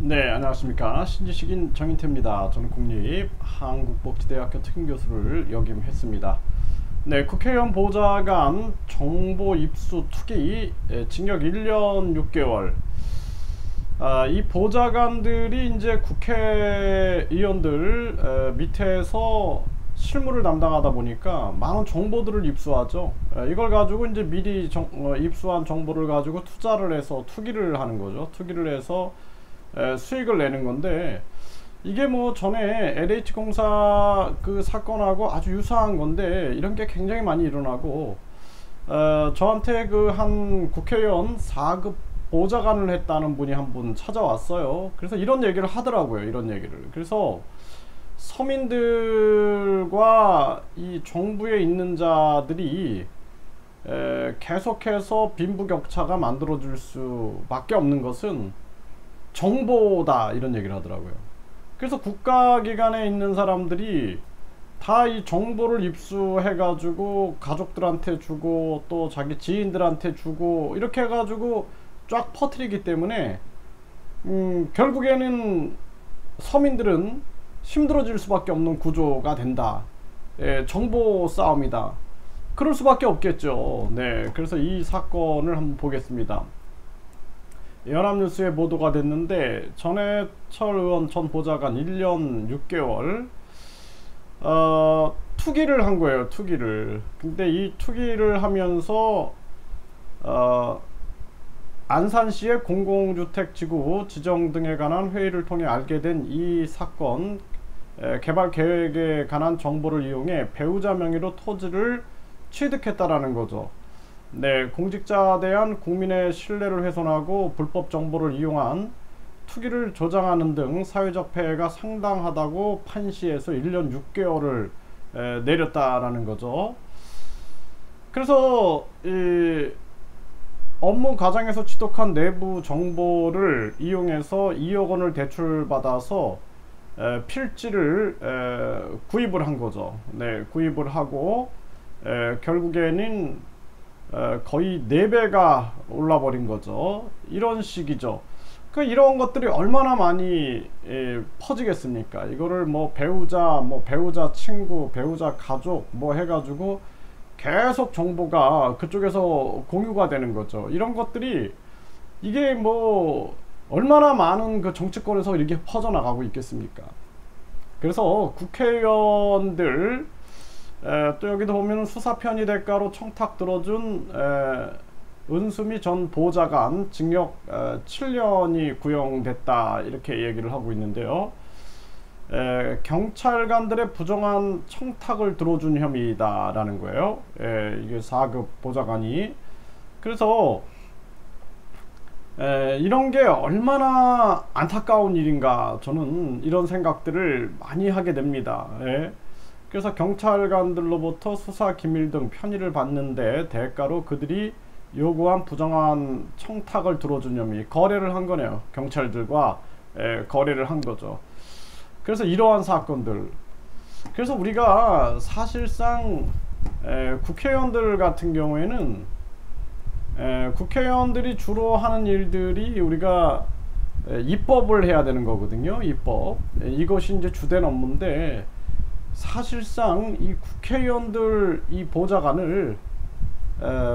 네, 안녕하십니까. 신지식인 정인태입니다. 저는 국립한국복지대학교 특임교수를 역임했습니다. 네, 국회의원 보좌관 정보 입수 투기, 징역 1년 6개월. 이 보좌관들이 이제 국회의원들 밑에서 실무를 담당하다 보니까 많은 정보들을 입수하죠. 이걸 가지고 이제 미리 입수한 정보를 가지고 투자를 해서 투기를 하는 거죠. 투기를 해서 수익을 내는 건데, 이게 뭐 전에 LH공사 그 사건하고 아주 유사한 건데, 이런 게 굉장히 많이 일어나고, 저한테 그 한 국회의원 4급 보좌관을 했다는 분이 한 분 찾아왔어요. 그래서 이런 얘기를 하더라고요. 이런 얘기를. 그래서 서민들과 이 정부에 있는 자들이 계속해서 빈부격차가 만들어질 수밖에 없는 것은 정보다, 이런 얘기를 하더라고요. 그래서 국가기관에 있는 사람들이 다 이 정보를 입수해 가지고 가족들한테 주고 또 자기 지인들한테 주고 이렇게 해 가지고 쫙 퍼뜨리기 때문에 결국에는 서민들은 힘들어질 수밖에 없는 구조가 된다. 정보 싸움이다. 그럴 수밖에 없겠죠. 네, 그래서 이 사건을 한번 보겠습니다. 연합뉴스에 보도가 됐는데, 전해철 의원 전 보좌관 1년 6개월 투기를 한 거예요. 투기를. 근데 이 투기를 하면서 안산시의 공공주택지구 지정 등에 관한 회의를 통해 알게 된 이 사건, 개발 계획에 관한 정보를 이용해 배우자 명의로 토지를 취득했다라는 거죠. 네, 공직자에 대한 국민의 신뢰를 훼손하고 불법 정보를 이용한 투기를 조장하는 등 사회적 폐해가 상당하다고 판시에서 1년 6개월을 내렸다라는 거죠. 그래서 이 업무 과정에서 취득한 내부 정보를 이용해서 2억 원을 대출받아서 필지를 구입을 한 거죠. 네, 구입을 하고 결국에는 거의 4배가 올라버린 거죠. 이런 식이죠. 이런 것들이 얼마나 많이 퍼지겠습니까? 이거를 뭐 배우자, 배우자 친구, 배우자 가족 뭐 해가지고 계속 정보가 그쪽에서 공유가 되는 거죠. 이런 것들이 이게 뭐 얼마나 많은 그 정치권에서 이렇게 퍼져나가고 있겠습니까? 그래서 국회의원들, 또 여기도 보면 수사 편의 대가로 청탁 들어준 은수미 전 보좌관 징역 7년이 구형됐다, 이렇게 얘기를 하고 있는데요. 경찰관들의 부정한 청탁을 들어준 혐의다라는 거예요. 이게 4급 보좌관이. 그래서 이런 게 얼마나 안타까운 일인가, 저는 이런 생각들을 많이 하게 됩니다. 그래서 경찰관들로부터 수사 기밀 등 편의를 받는데 대가로 그들이 요구한 부정한 청탁을 들어준 혐의, 거래를 한 거네요. 경찰들과 거래를 한 거죠. 그래서 이러한 사건들, 그래서 우리가 사실상 국회의원들 같은 경우에는 국회의원들이 주로 하는 일들이 우리가 입법을 해야 되는 거거든요. 입법. 이것이 이제 주된 업무인데, 사실상 이 국회의원들 이 보좌관을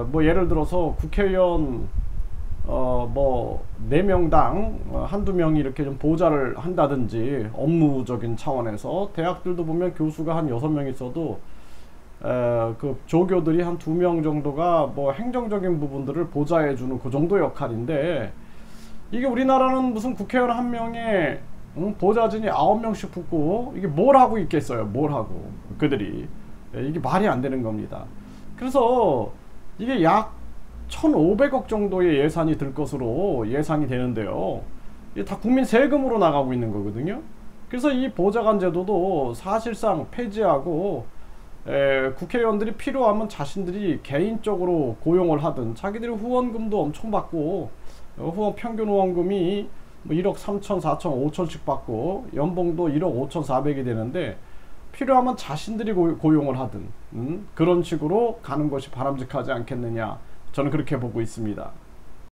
뭐 예를 들어서 국회의원 뭐 4명당 한두 명이 이렇게 좀 보좌를 한다든지, 업무적인 차원에서 대학들도 보면 교수가 한 6명 있어도 그 조교들이 한 2명 정도가 뭐 행정적인 부분들을 보좌해주는 그 정도 역할인데, 이게 우리나라는 무슨 국회의원 한 명에 보좌진이 9명씩 붙고 이게 뭘 하고 있겠어요. 뭘 하고 그들이. 이게 말이 안 되는 겁니다. 그래서 이게 약 1,500억 정도의 예산이 들 것으로 예상이 되는데요. 이게 다 국민 세금으로 나가고 있는 거거든요. 그래서 이 보좌관 제도도 사실상 폐지하고, 국회의원들이 필요하면 자신들이 개인적으로 고용을 하든, 자기들이 후원금도 엄청 받고, 평균 후원금이 뭐 1억 3천, 4천, 5천씩 받고 연봉도 1억 5천4백이 되는데, 필요하면 자신들이 고용을 하든 그런 식으로 가는 것이 바람직하지 않겠느냐, 저는 그렇게 보고 있습니다.